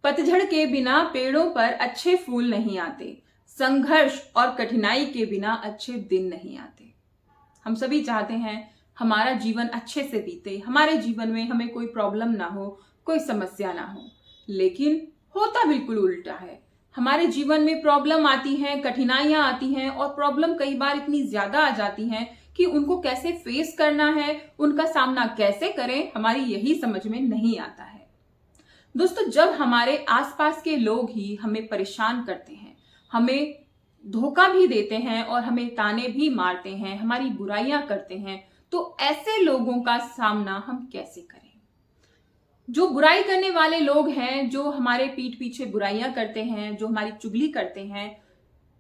पतझड़ के बिना पेड़ों पर अच्छे फूल नहीं आते, संघर्ष और कठिनाई के बिना अच्छे दिन नहीं आते। हम सभी चाहते हैं हमारा जीवन अच्छे से बीते, हमारे जीवन में हमें कोई प्रॉब्लम ना हो, कोई समस्या ना हो। लेकिन होता बिल्कुल उल्टा है। हमारे जीवन में प्रॉब्लम आती है, कठिनाइयां आती हैं और प्रॉब्लम कई बार इतनी ज्यादा आ जाती हैं कि उनको कैसे फेस करना है, उनका सामना कैसे करें, हमारी यही समझ में नहीं आता है। दोस्तों, जब हमारे आसपास के लोग ही हमें परेशान करते हैं, हमें धोखा भी देते हैं और हमें ताने भी मारते हैं, हमारी बुराइयां करते हैं, तो ऐसे लोगों का सामना हम कैसे करें? जो बुराई करने वाले लोग हैं, जो हमारे पीठ पीछे बुराइयां करते हैं, जो हमारी चुगली करते हैं,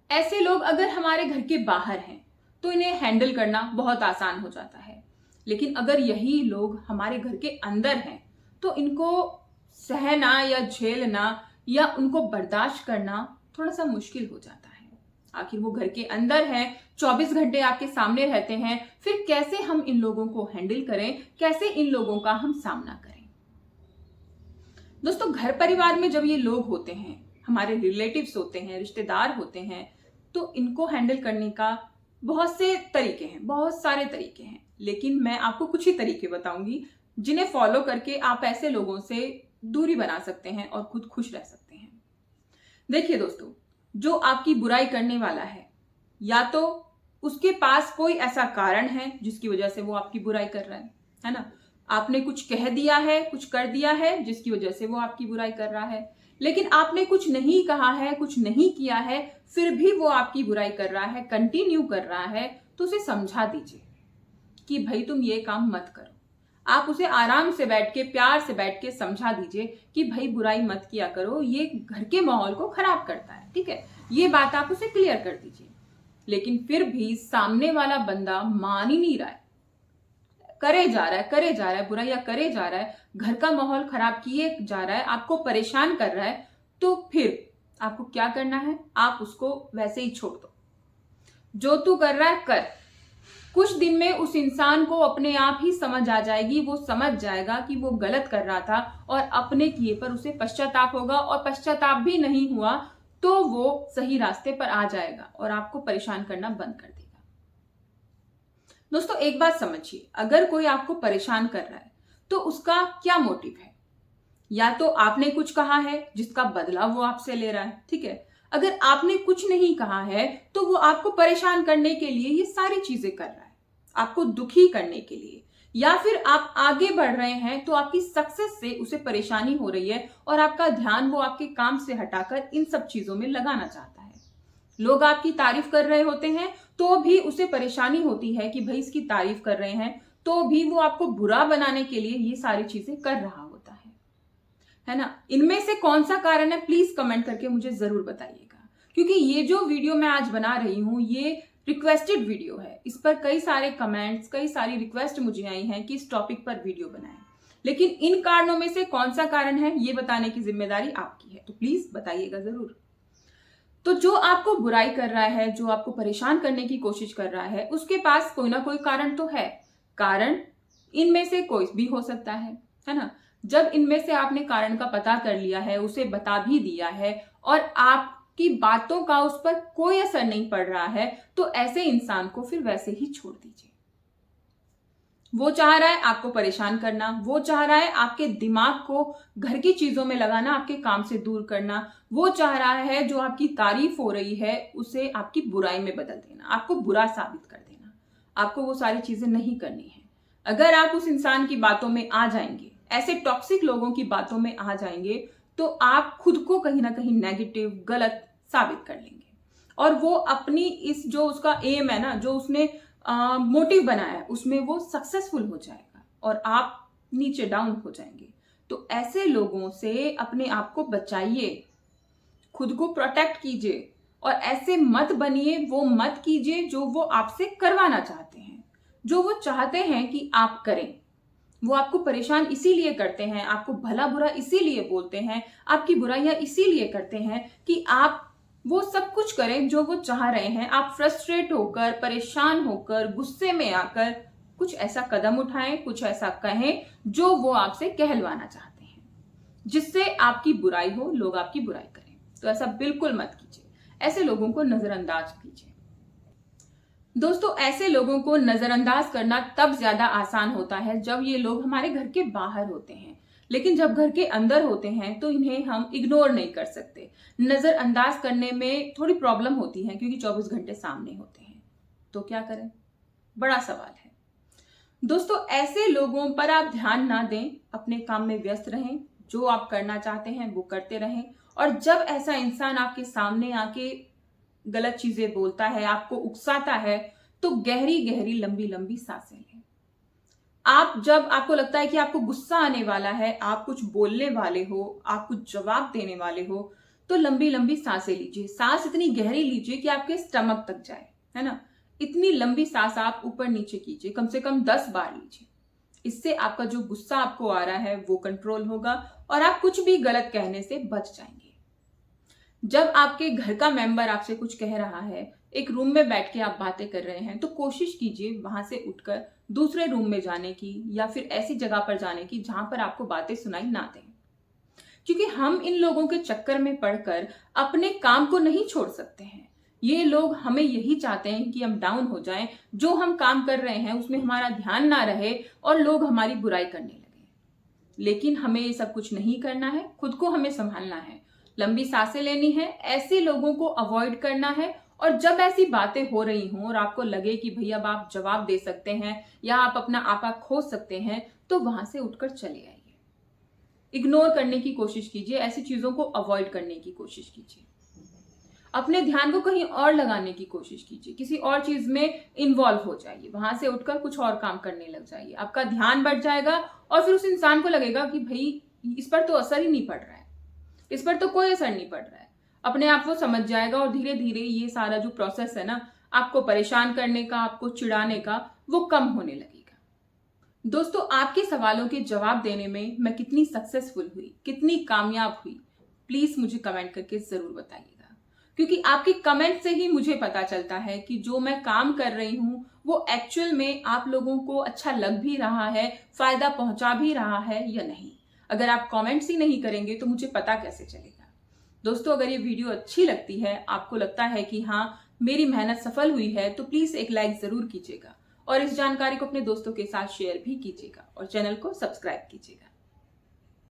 ऐसे लोग अगर हमारे घर के बाहर हैं तो इन्हें हैंडल करना बहुत आसान हो जाता है। लेकिन अगर यही लोग हमारे घर के अंदर हैं तो इनको सहना या झेलना या उनको बर्दाश्त करना थोड़ा सा मुश्किल हो जाता है। आखिर वो घर के अंदर है, 24 घंटे आपके सामने रहते हैं, फिर कैसे हम इन लोगों को हैंडल करें, कैसे इन लोगों का हम सामना करें? दोस्तों, घर परिवार में जब ये लोग होते हैं, हमारे रिलेटिव्स होते हैं, रिश्तेदार होते हैं, तो इनको हैंडल करने का बहुत से तरीके हैं, बहुत सारे तरीके हैं। लेकिन मैं आपको कुछ ही तरीके बताऊंगी जिन्हें फॉलो करके आप ऐसे लोगों से दूरी बना सकते हैं और खुद खुश रह सकते हैं। देखिए दोस्तों, जो आपकी बुराई करने वाला है, या तो उसके पास कोई ऐसा कारण है जिसकी वजह से वो आपकी बुराई कर रहा है ना? आपने कुछ कह दिया है, कुछ कर दिया है जिसकी वजह से वो आपकी बुराई कर रहा है। लेकिन आपने कुछ नहीं कहा है, कुछ नहीं किया है, फिर भी वो आपकी बुराई कर रहा है, कंटिन्यू कर रहा है, तो उसे समझा दीजिए कि भाई तुम ये काम मत करो। आप उसे आराम से बैठ के, प्यार से बैठ के समझा दीजिए कि भाई बुराई मत किया करो, ये घर के माहौल को खराब करता है, ठीक है? ये बात आप उसे क्लियर कर दीजिए। लेकिन फिर भी सामने वाला बंदा मान ही नहीं रहा है, करे जा रहा है, बुराइयां करे जा रहा है, घर का माहौल खराब किए जा रहा है, आपको परेशान कर रहा है, तो फिर आपको क्या करना है? आप उसको वैसे ही छोड़ दो। जो तू कर रहा है कर। कुछ दिन में उस इंसान को अपने आप ही समझ आ जाएगी, वो समझ जाएगा कि वो गलत कर रहा था और अपने किए पर उसे पश्चाताप होगा, और पश्चाताप भी नहीं हुआ तो वो सही रास्ते पर आ जाएगा और आपको परेशान करना बंद कर देगा। दोस्तों, एक बात समझिए, अगर कोई आपको परेशान कर रहा है तो उसका क्या मोटिव है? या तो आपने कुछ कहा है जिसका बदला वो आपसे ले रहा है, ठीक है? अगर आपने कुछ नहीं कहा है तो वो आपको परेशान करने के लिए ये सारी चीजें कर रहा है, आपको दुखी करने के लिए। या फिर आप आगे बढ़ रहे हैं तो आपकी सक्सेस से उसे परेशानी हो रही है और आपका ध्यान वो आपके काम से हटाकर इन सब चीजों में लगाना चाहता है। लोग आपकी तारीफ कर रहे होते हैं तो भी उसे परेशानी होती है कि भाई इसकी तारीफ कर रहे हैं, तो भी वो आपको बुरा बनाने के लिए ये सारी चीजें कर रहा होता है ना? इनमें से कौन सा कारण है, प्लीज कमेंट करके मुझे जरूर बताइएगा। क्योंकि ये जो वीडियो मैं आज बना रही हूं, ये रिक्वेस्टेड वीडियो है। इस पर कई सारे कमेंट्स, कई सारी रिक्वेस्ट मुझे आई हैं कि इस टॉपिक पर वीडियो बनाएं। लेकिन इन कारणों में से कौन सा कारण है, ये बताने की जिम्मेदारी आपकी है, तो प्लीज बताइएगा जरूर। तो जो आपको बुराई कर रहा है, जो आपको परेशान करने की कोशिश कर रहा है, उसके पास कोई ना कोई कारण तो है। कारण इनमें से कोई भी हो सकता है ना? जब इनमें से आपने कारण का पता कर लिया है, उसे बता भी दिया है और आपकी बातों का उस पर कोई असर नहीं पड़ रहा है, तो ऐसे इंसान को फिर वैसे ही छोड़ दीजिए। वो चाह रहा है आपको परेशान करना, वो चाह रहा है आपके दिमाग को घर की चीजों में लगाना, आपके काम से दूर करना, वो चाह रहा है जो आपकी तारीफ हो रही है उसे आपकी बुराई में बदल देना, आपको बुरा साबित कर देना। आपको वो सारी चीजें नहीं करनी है। अगर आप उस इंसान की बातों में आ जाएंगे, ऐसे टॉक्सिक लोगों की बातों में आ जाएंगे, तो आप खुद को कहीं ना कहीं नेगेटिव, गलत साबित कर लेंगे और वो अपनी इस जो उसका एम है ना, जो उसने मोटिव बनाया है, उसमें वो सक्सेसफुल हो जाएगा और आप नीचे डाउन हो जाएंगे। तो ऐसे लोगों से अपने आप को बचाइए, खुद को प्रोटेक्ट कीजिए और ऐसे मत बनिए, वो मत कीजिए जो वो आपसे करवाना चाहते हैं, जो वो चाहते हैं कि आप करें। वो आपको परेशान इसीलिए करते हैं, आपको भला बुरा इसीलिए बोलते हैं, आपकी बुराइयां इसीलिए करते हैं कि आप वो सब कुछ करें जो वो चाह रहे हैं। आप फ्रस्ट्रेट होकर, परेशान होकर, गुस्से में आकर कुछ ऐसा कदम उठाएं, कुछ ऐसा कहें जो वो आपसे कहलवाना चाहते हैं। जिससे आपकी बुराई हो, लोग आपकी बुराई करें। तो ऐसा बिल्कुल मत कीजिए, ऐसे लोगों को नजरअंदाज कीजिए। दोस्तों, ऐसे लोगों को नजरअंदाज करना तब ज्यादा आसान होता है जब ये लोग हमारे घर के बाहर होते हैं, लेकिन जब घर के अंदर होते हैं तो इन्हें हम इग्नोर नहीं कर सकते। नजरअंदाज करने में थोड़ी प्रॉब्लम होती है क्योंकि 24 घंटे सामने होते हैं। तो क्या करें, बड़ा सवाल है। दोस्तों, ऐसे लोगों पर आप ध्यान ना दें, अपने काम में व्यस्त रहें, जो आप करना चाहते हैं वो करते रहें। और जब ऐसा इंसान आपके सामने आके गलत चीजें बोलता है, आपको उकसाता है, तो गहरी गहरी लंबी लंबी सांसें लें। जब आपको लगता है कि आपको गुस्सा आने वाला है, आप कुछ बोलने वाले हो, आप कुछ जवाब देने वाले हो, तो लंबी लंबी सांसें लीजिए। सांस इतनी गहरी लीजिए कि आपके स्टमक तक जाए, है ना। इतनी लंबी सांस आप ऊपर नीचे कीजिए, कम से कम 10 बार लीजिए। इससे आपका जो गुस्सा आपको आ रहा है वो कंट्रोल होगा और आप कुछ भी गलत कहने से बच जाएंगे। जब आपके घर का मेंबर आपसे कुछ कह रहा है, एक रूम में बैठ के आप बातें कर रहे हैं, तो कोशिश कीजिए वहां से उठकर दूसरे रूम में जाने की या फिर ऐसी जगह पर जाने की जहां पर आपको बातें सुनाई ना दें। क्योंकि हम इन लोगों के चक्कर में पड़कर अपने काम को नहीं छोड़ सकते हैं। ये लोग हमें यही चाहते हैं कि हम डाउन हो जाएं, जो हम काम कर रहे हैं उसमें हमारा ध्यान ना रहे और लोग हमारी बुराई करने लगे। लेकिन हमें ये सब कुछ नहीं करना है, खुद को हमें संभालना है, लंबी सांसें लेनी है, ऐसे लोगों को अवॉइड करना है। और जब ऐसी बातें हो रही हों और आपको लगे कि भैया अब आप जवाब दे सकते हैं या आप अपना आपा खो सकते हैं, तो वहां से उठकर चले आइए। इग्नोर करने की कोशिश कीजिए, ऐसी चीजों को अवॉइड करने की कोशिश कीजिए। अपने ध्यान को कहीं और लगाने की कोशिश कीजिए, किसी और चीज में इन्वॉल्व हो जाइए, वहां से उठकर कुछ और काम करने लग जाइए। आपका ध्यान बढ़ जाएगा और फिर उस इंसान को लगेगा कि भाई इस पर तो असर ही नहीं पड़ रहा है, इस पर तो कोई असर नहीं पड़ रहा है। अपने आप वो समझ जाएगा और धीरे धीरे ये सारा जो प्रोसेस है ना, आपको परेशान करने का, आपको चिढ़ाने का, वो कम होने लगेगा। दोस्तों, आपके सवालों के जवाब देने में मैं कितनी सक्सेसफुल हुई, कितनी कामयाब हुई, प्लीज मुझे कमेंट करके जरूर बताइएगा। क्योंकि आपके कमेंट से ही मुझे पता चलता है कि जो मैं काम कर रही हूँ वो एक्चुअल में आप लोगों को अच्छा लग भी रहा है, फायदा पहुंचा भी रहा है या नहीं। अगर आप कमेंट्स ही नहीं करेंगे तो मुझे पता कैसे चलेगा। दोस्तों, अगर ये वीडियो अच्छी लगती है, आपको लगता है कि हाँ मेरी मेहनत सफल हुई है, तो प्लीज एक लाइक जरूर कीजिएगा और इस जानकारी को अपने दोस्तों के साथ शेयर भी कीजिएगा और चैनल को सब्सक्राइब कीजिएगा।